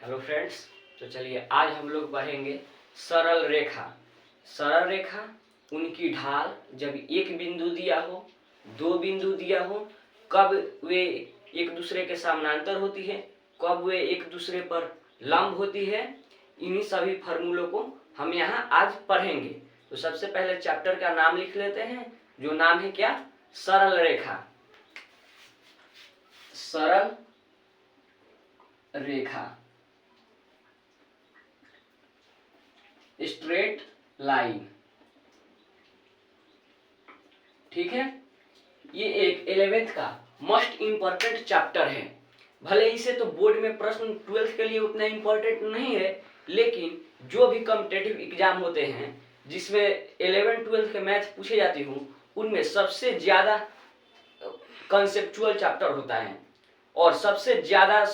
Hello friends. तो चलिए आज हम लोग पढ़ेंगे सरल रेखा। सरल रेखा उनकी ढाल जब एक बिंदु दिया हो, दो बिंदु दिया हो, कब वे एक दूसरे के समानांतर होती है, कब वे एक दूसरे पर लंब होती है, इन्हीं सभी फार्मूलों को हम यहाँ आज पढ़ेंगे। तो सबसे पहले चैप्टर का नाम लिख लेते हैं, जो नाम है क्या? सरल रेखा। सरल रेखा, स्ट्रेट लाइन। ठीक है, ये एक 11th का मोस्ट इंपॉर्टेंट चैप्टर है। भले इसे तो बोर्ड में प्रश्न 12th के लिए उतना इंपॉर्टेंट नहीं है, लेकिन जो भी कॉम्पिटिटिव एग्जाम होते हैं जिसमें 11 12 के मैथ पूछे जाते हों, उनमें सबसे ज्यादा कंसेप्चुअल चैप्टर होता है और सबसे ज्यादा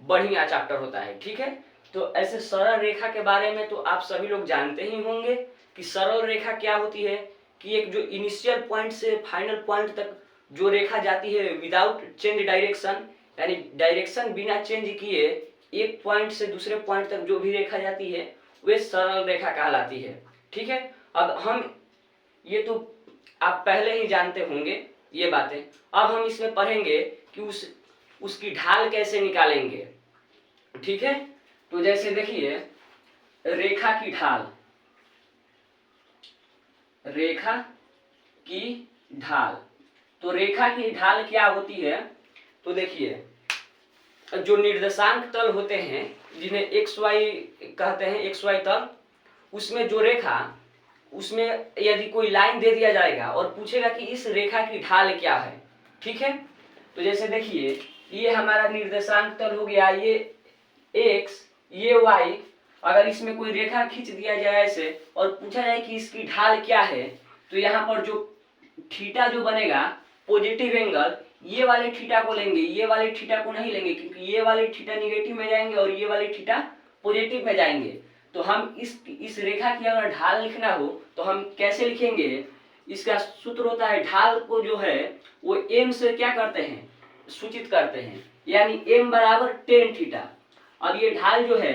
बढ़िया चैप्टर होता है। ठीक है, तो ऐसे सरल रेखा के बारे में तो आप सभी लोग जानते ही होंगे कि सरल रेखा क्या होती है, कि एक जो इनिशियल पॉइंट से फाइनल पॉइंट तक जो रेखा जाती है विदाउट चेंज डायरेक्शन, यानी डायरेक्शन बिना चेंज किए एक पॉइंट से दूसरे पॉइंट तक जो भी रेखा जाती है वे सरल रेखा कहलाती है। ठीक है, अब हम ये तो आप पहले ही जानते होंगे ये बातें। अब हम इसमें पढ़ेंगे कि उसकी ढाल कैसे निकालेंगे। ठीक है, तो जैसे देखिए रेखा की ढाल, रेखा की ढाल, तो रेखा की ढाल क्या होती है? तो देखिए जो निर्देशांक तल होते हैं जिन्हें एक्स वाई कहते हैं, एक्स वाई तल, उसमें जो रेखा, उसमें यदि कोई लाइन दे दिया जाएगा और पूछेगा कि इस रेखा की ढाल क्या है। ठीक है, तो जैसे देखिए ये हमारा निर्देशांक तल हो गया, ये एक्स ये वाई। अगर इसमें कोई रेखा खींच दिया जाए ऐसे और पूछा जाए कि इसकी ढाल क्या है, तो यहाँ पर जो थीटा जो बनेगा पॉजिटिव एंगल, ये वाले थीटा को लेंगे, ये वाले थीटा को नहीं लेंगे, क्योंकि ये वाले थीटा निगेटिव में जाएंगे और ये वाले थीटा पॉजिटिव में जाएंगे। तो हम इस रेखा की अगर ढाल लिखना हो तो हम कैसे लिखेंगे? इसका सूत्र होता है, ढाल को जो है वो एम से क्या करते हैं, सूचित करते हैं, यानी एम बराबर टेन थीटा। अब ये ढाल जो है,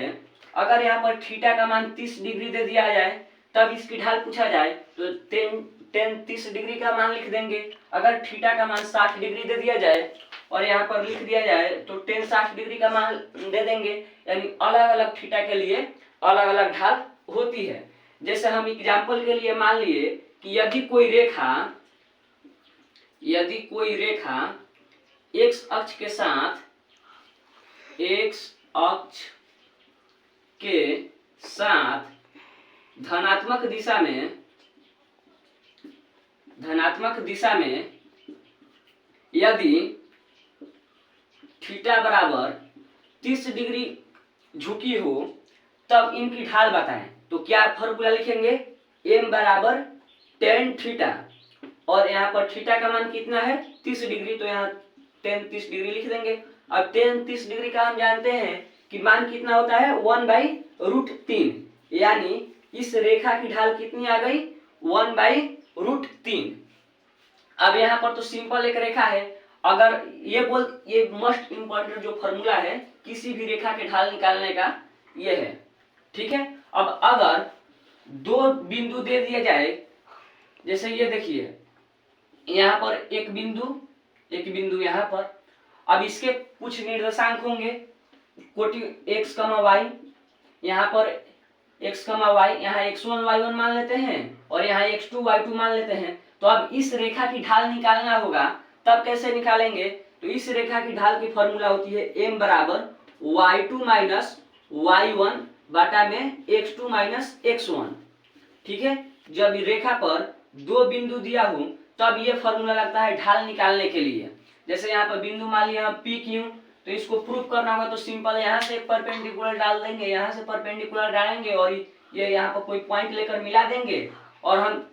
अगर यहाँ पर थीटा का मान 30 डिग्री दे दिया जाए तब इसकी ढाल पूछा जाए तो टेन 30 डिग्री का मान लिख देंगे। अगर थीटा का मान 60 डिग्री दे दिया जाए और यहाँ पर लिख दिया जाए तो टेन 60 डिग्री का मान दे देंगे, यानी अलग अलग थीटा के लिए अलग अलग ढाल होती है। जैसे हम एग्जाम्पल के लिए मान लिए कि यदि कोई रेखा एक्स अक्ष के साथ, एक्स अक्ष के साथ धनात्मक दिशा में यदि थीटा बराबर 30 डिग्री झुकी हो तब इनकी ढाल बताएं। तो क्या फॉर्मूला लिखेंगे? m बराबर टेन थीटा, और यहाँ पर थीटा का मान कितना है? 30 डिग्री, तो यहाँ टेन 30 डिग्री लिख देंगे। अब टेन 30 डिग्री का हम जानते हैं कि मान कितना होता है? 1/√3, यानी इस रेखा की ढाल कितनी आ गई? 1/√3। अब यहाँ पर तो सिंपल एक रेखा है, अगर ये मोस्ट इंपॉर्टेंट जो फॉर्मूला है किसी भी रेखा की ढाल निकालने का, ये है। ठीक है, अब अगर दो बिंदु दे दिया जाए, जैसे ये देखिए यहाँ पर एक बिंदु यहाँ पर, अब इसके कुछ निर्देशांक होंगे, कोटि x, y, यहाँ पर x, y, यहाँ x1 y1 मान लेते हैं और यहाँ x2 y2 मान लेते हैं। तो अब इस रेखा की ढाल निकालना होगा, तब कैसे निकालेंगे? तो इस रेखा की ढाल की फॉर्मूला होती है m बराबर y2 माइनस y1 बाटा में x2 माइनस x1। ठीक है, जब रेखा पर दो बिंदु दिया हो तब ये फॉर्मूला लगता है ढाल निकालने के लिए। जैसे यहाँ पर बिंदु मान लिया पी क्यू, तो इसको प्रूफ करना होगा तो सिंपल यहाँ से परपेंडिकुलर डाल देंगे, यहाँ से परपेंडिकुलर डालेंगे और ये यहाँ पर कोई पॉइंट लेकर मिला देंगे और हम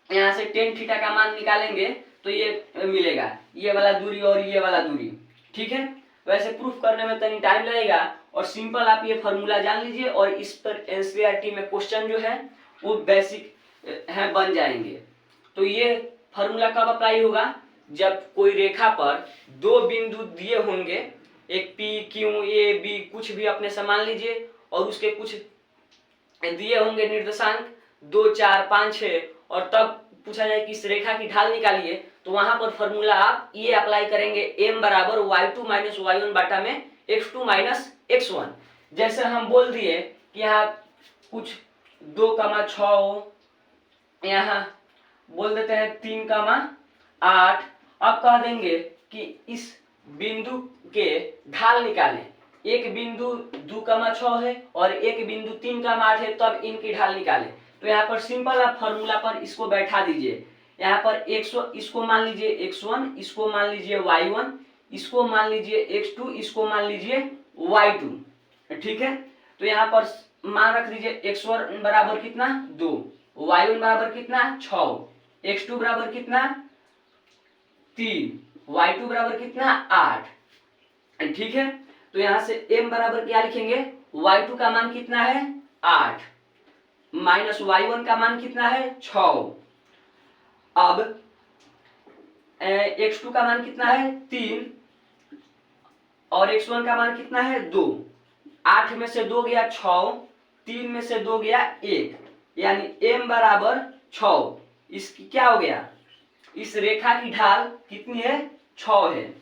यहाँ से टेन थीटा का मान निकालेंगे तो ये मिलेगा, ये वाला दूरी और ये वाला दूरी। ठीक है, वैसे प्रूफ करने में तनी टाइम लगेगा और सिंपल आप ये फॉर्मूला जान लीजिए और इस पर एनसीईआरटी में क्वेश्चन जो है वो बेसिक है बन जाएंगे। तो ये फॉर्मूला कब अप्लाई होगा? जब कोई रेखा पर दो बिंदु दिए होंगे, एक P Q A B कुछ भी अपने से मान लीजिए और उसके कुछ दिए होंगे निर्देशांक 2 4 5 6 और तब पूछा जाए कि इस रेखा की ढाल निकालिए, तो वहां पर फॉर्मूला आप ये अप्लाई करेंगे, m बराबर y2 माइनस y1 बाटा में x2 माइनस x1। जैसे हम बोल दिए कि यहाँ कुछ 2,6 हो, यहाँ बोल देते हैं 3,8। अब कह देंगे कि इस बिंदु के ढाल निकालें। एक बिंदु 2,6 है और एक बिंदु 3,8 है, तब इनकी ढाल निकालें। तो यहाँ पर सिंपल आप फॉर्मूला पर इसको बैठा दीजिए। यहाँ पर इसको मान लीजिए x1, इसको मान लीजिए y1, इसको मान लीजिए x2, इसको मान लीजिए y2। ठीक है, तो यहाँ पर मान रख दीजिए x1 बराबर कितना 2, y1 बराबर कितना 6, x2 बराबर कितना 3, y2 बराबर कितना 8। ठीक है, तो यहां से m बराबर क्या लिखेंगे, y2 का मान कितना है 8 माइनस y1 का मान कितना है 6। अब x2 का मान कितना है 3 और x1 का मान कितना है 2। 8 में से 2 गया 6, 3 में से 2 गया 1, यानी m बराबर 6। इसकी क्या हो गया, इस रेखा की ढाल कितनी है 6 है।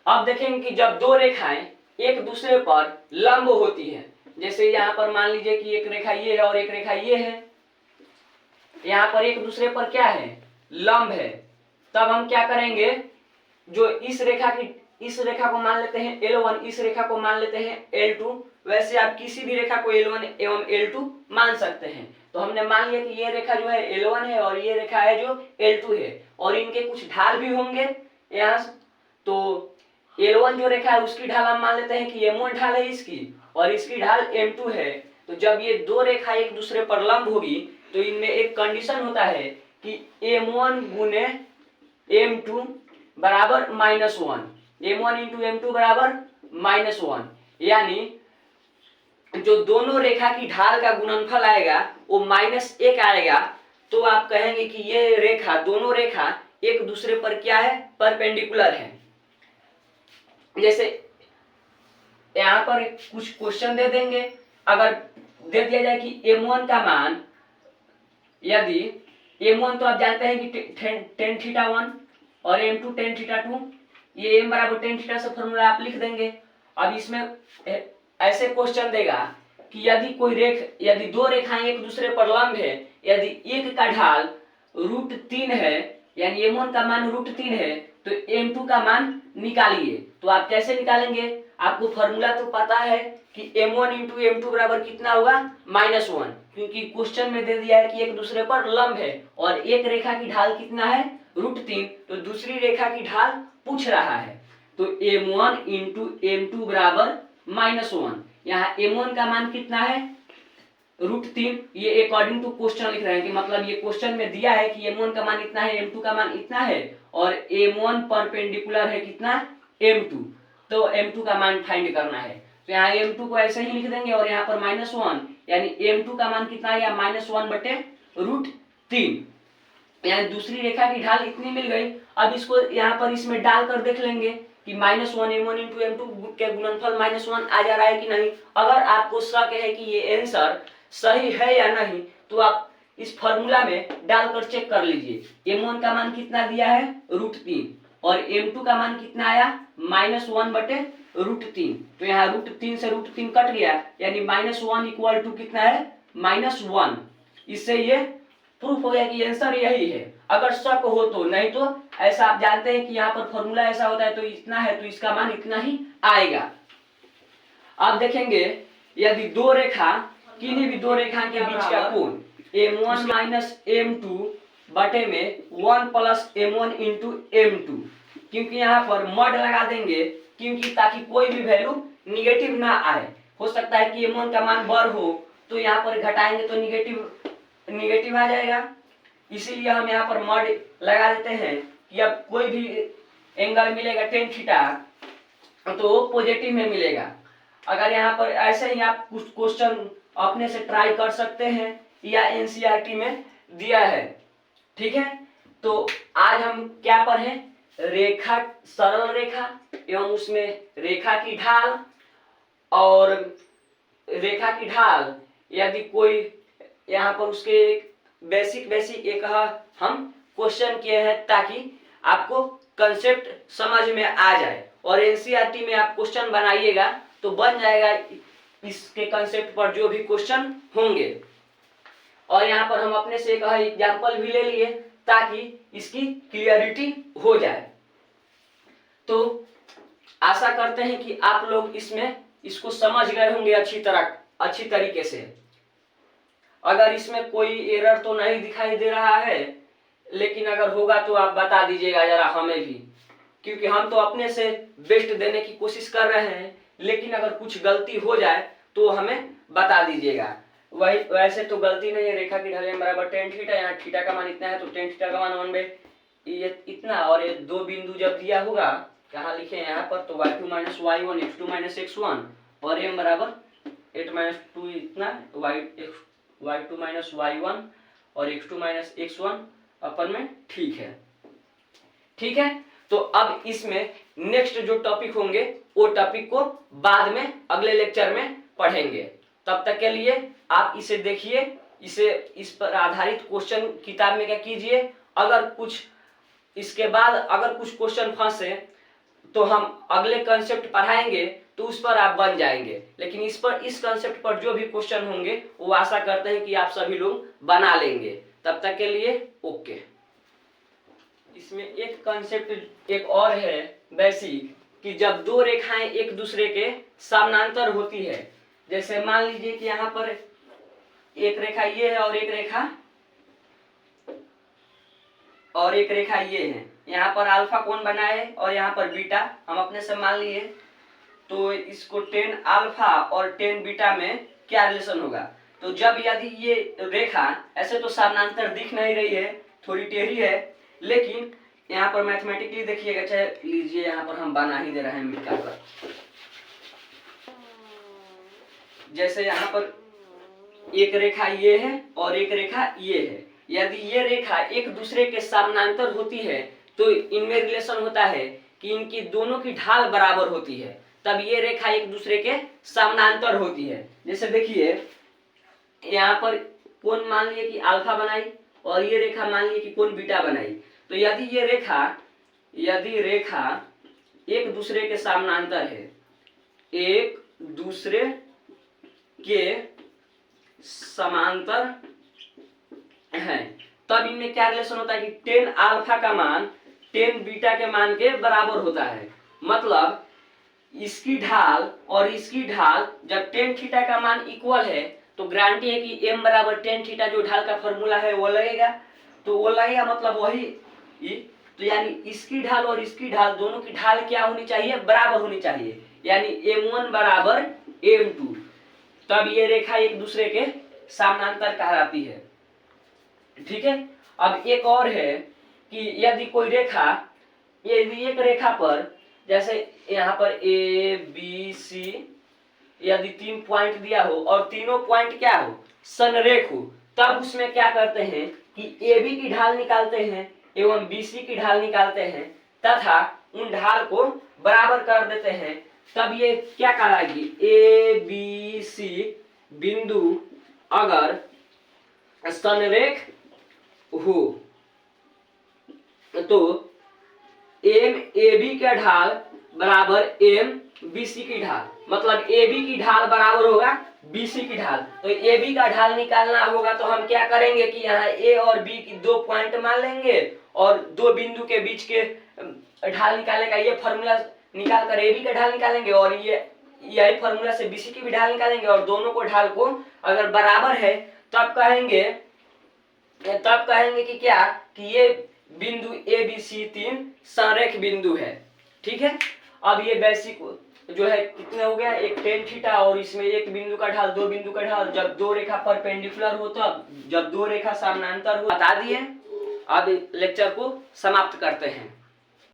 अब देखेंगे कि जब दो रेखाएं एक दूसरे पर लंब होती हैं, जैसे यहाँ पर मान लीजिए कि एक रेखा ये है और एक रेखा ये है, यहाँ पर एक दूसरे पर क्या है लंब है, तब हम क्या करेंगे, जो इस रेखा को मान लेते हैं L1, इस रेखा को मान लेते हैं L2। वैसे आप किसी भी रेखा को L1 एवं L2 मान सकते हैं। तो हमने मान लिया कि ये रेखा जो है L1 है और ये रेखा है जो L2 है, और इनके कुछ ढाल भी होंगे यहाँ। तो L1 जो रेखा है उसकी ढाल हम मान लेते हैं कि M1 ढाल है इसकी, और इसकी ढाल M2 है। तो जब ये दो रेखा एक दूसरे पर लंब होगी तो इनमें एक कंडीशन होता है कि M1 गुने M2 बराबर -1, M1 इंटू M2 बराबर -1, यानी जो दोनों रेखा की ढाल का गुणनफल आएगा वो -1 आएगा। तो आप कहेंगे कि ये रेखा, दोनों रेखा एक दूसरे पर क्या है, परपेंडिकुलर है। जैसे यहाँ पर कुछ क्वेश्चन दे देंगे, अगर दे दिया जाए कि M1 का मान, यदि M1 तो आप जानते हैं कि tan θ1 और M2 tan θ2, ये M बराबर tan θ से फॉर्मूला आप लिख देंगे। अब इसमें ऐसे क्वेश्चन देगा कि यदि दो रेखाएं एक दूसरे पर लंब है, यदि एक का ढाल √3 है, यानी M1 का मान √3 है, तो M2 का मान निकालिए। तो आप कैसे निकालेंगे, आपको फॉर्मूला तो पता है कि M1 इंटू M2 बराबर कितना होगा -1, क्योंकि क्वेश्चन में दे दिया है कि एक दूसरे पर लंब है और एक रेखा की ढाल कितना है √3, तो दूसरी रेखा की ढाल पूछ रहा है। तो M1 इंटू M2 बराबर -1, यहाँ M1 का मान कितना है √3, ये अकॉर्डिंग टू क्वेश्चन लिख रहे हैं कि मतलब ये क्वेश्चन में दिया है कि M1 का मान इतना है, M2 का मान इतना है, और M1 परपेंडिकुलर है कितना M2, तो M2 का मान फाइंड करना है। तो यहाँ M2 को ऐसे ही लिख देंगे और यहाँ पर -1, यानी M2 का मान कितना है, -1/√3, यानी दूसरी रेखा की ढाल इतनी मिल गई। अब इसको यहाँ पर इसमें डालकर देख लेंगे कि -1 M1 इंटू M2 के गुणनफल -1 आ जा रहा है कि नहीं। अगर आपको शक है कि ये आंसर सही है या नहीं, तो आप इस फॉर्मूला में डालकर चेक कर लीजिए। M1 का मान कितना दिया है √3 और M2 का मान कितना आया -1/√3। तो यहाँ √3 से √3 कट गया, यानी -1 इक्वल टू कितना है -1। इससे ये प्रूफ हो गया कि आंसर यही है। अगर शक हो तो, नहीं तो ऐसा आप जानते हैं कि यहाँ पर फॉर्मूला ऐसा होता है, तो इतना है तो इसका मान इतना ही आएगा। आप देखेंगे यदि दो रेखा, किन्हीं भी दो रेखा के बीच का कोण M1 माइनस M2 बटे में 1 प्लस M1 इंटू M2, क्योंकि यहाँ पर मड लगा देंगे, क्योंकि ताकि कोई भी वैल्यू निगेटिव ना आए। हो सकता है कि M1 का मान बड़ हो तो यहाँ पर घटाएंगे तो निगेटिव आ जाएगा, इसीलिए हम यहाँ पर मड लगा देते हैं कि अब कोई भी एंगल मिलेगा tan थीटा तो वो पॉजिटिव में मिलेगा। अगर यहाँ पर ऐसे ही आप कुछ क्वेश्चन अपने से ट्राई कर सकते हैं या एनसीईआरटी में दिया है। ठीक है, तो आज हम क्या पढ़े रेखा, सरल रेखा एवं उसमें रेखा की ढाल और रेखा की ढाल, यदि कोई यहाँ पर उसके बेसिक एक हम क्वेश्चन किए हैं ताकि आपको कंसेप्ट समझ में आ जाए। और एनसीईआरटी में आप क्वेश्चन बनाइएगा तो बन जाएगा इसके कंसेप्ट पर जो भी क्वेश्चन होंगे। और यहाँ पर हम अपने से एक एग्जाम्पल भी ले लिए ताकि इसकी क्लियरिटी हो जाए। तो आशा करते हैं कि आप लोग इसको समझ गए होंगे अच्छी तरीके से। अगर इसमें कोई एरर तो नहीं दिखाई दे रहा है, लेकिन अगर होगा तो आप बता दीजिएगा जरा हमें भी, क्योंकि हम तो अपने से बेस्ट देने की कोशिश कर रहे हैं, लेकिन अगर कुछ गलती हो जाए तो हमें बता दीजिएगा। वही वैसे तो गलती नहीं है, रेखा की ढाल बराबर tan थीटा, यहाँ थीटा का मान इतना है तो tan थीटा का मान 1 ये इतना, और ये दो बिंदु जब दिया होगा कहाँ लिखे यहाँ पर, तो y2 minus y1 x2 minus x1 और m बराबर 8 माइनस 2 इतना y2 माइनस y1 और x2 माइनस x1 अपन में ठीक है। तो अब इसमें नेक्स्ट जो टॉपिक होंगे वो टॉपिक को बाद में अगले लेक्चर में पढ़ेंगे। तब तक के लिए आप इसे देखिए, इस पर आधारित क्वेश्चन किताब में क्या कीजिए। अगर कुछ इसके बाद अगर कुछ क्वेश्चन फंसे तो हम अगले कंसेप्ट पढ़ाएंगे तो उस पर आप बन जाएंगे, लेकिन इस कंसेप्ट पर जो भी क्वेश्चन होंगे वो आशा करते हैं कि आप सभी लोग बना लेंगे। तब तक के लिए ओके। इसमें एक कंसेप्ट एक और है बेसिक, कि जब दो रेखाएं एक दूसरे के समानांतर होती है, जैसे मान लीजिए कि यहाँ पर एक रेखा ये है और एक रेखा ये है, यहाँ पर अल्फा कोण बना है और यहाँ पर बीटा हम अपने से मान लिए, तो इसको tan अल्फा और tan बीटा में क्या रिलेशन होगा। तो जब यदि ये रेखा ऐसे तो समानांतर दिख नहीं रही है, थोड़ी टेढ़ी है, लेकिन यहाँ पर मैथमेटिकली देखिएगा, चाहे लीजिए यहाँ पर हम बना ही दे रहे हैं मिटा पर, जैसे यहाँ पर एक रेखा ये है और एक रेखा ये है, यदि ये रेखा एक दूसरे के समानांतर होती है तो इनमें रिलेशन होता है कि इनकी दोनों की ढाल बराबर होती है, तब ये रेखा एक दूसरे के समानांतर होती है। जैसे देखिए यहाँ पर कोण मान लिए कि अल्फा बनाई और ये रेखा मान लिए कि कोण बीटा बनाई, तो यदि रेखा एक दूसरे के समानांतर है, एक दूसरे के समांतर है, तब इनमें क्या रिलेशन होता है कि tan अल्फा का मान tan बीटा के मान के बराबर होता है। मतलब इसकी ढाल और इसकी ढाल जब tan थीटा का मान इक्वल है तो गारंटी है कि m बराबर tan थीटा जो ढाल का फॉर्मूला है वो लगेगा, तो वो लगेगा मतलब वही तो यानी इसकी ढाल और इसकी ढाल दोनों की ढाल क्या होनी चाहिए, बराबर होनी चाहिए, यानी m1 बराबर m2, तब ये रेखा एक दूसरे के समानांतर कहलाती है। ठीक है। अब एक और है कि यदि कोई रेखा, यदि एक रेखा पर जैसे यहाँ पर ए बी सी यदि 3 पॉइंट दिया हो और तीनों पॉइंट क्या हो, संरेख हो, तब उसमें क्या करते हैं कि ए बी की ढाल निकालते हैं एवं बी सी की ढाल निकालते हैं तथा उन ढाल को बराबर कर देते हैं, तब ये क्या कहलाएगी, ए बी सी बिंदु अगर संरेख हो तो एम ए बी का ढाल बराबर एम बी सी की ढाल, मतलब ए बी की ढाल बराबर होगा बी सी की ढाल। तो ए बी का ढाल निकालना होगा तो हम क्या करेंगे कि यहाँ ए और बी की 2 पॉइंट मान लेंगे और 2 बिंदु के बीच के ढाल निकालने का ये फॉर्मूला निकाल कर ए बी का ढाल निकालेंगे और यही फॉर्मूला से बी सी की भी ढाल निकालेंगे, और दोनों को ढाल को अगर बराबर है तब कहेंगे कि क्या, कि ये बिंदु ए बी सी 3 संरेख बिंदु है। ठीक है। अब ये बेसिक जो है कितने हो गया, एक tan थीटा और इसमें एक बिंदु का ढाल, 2 बिंदु का ढाल, जब 2 रेखा परपेंडिकुलर हो तब, जब 2 रेखा समानांतर हो, बता दिए। अब लेक्चर को समाप्त करते हैं।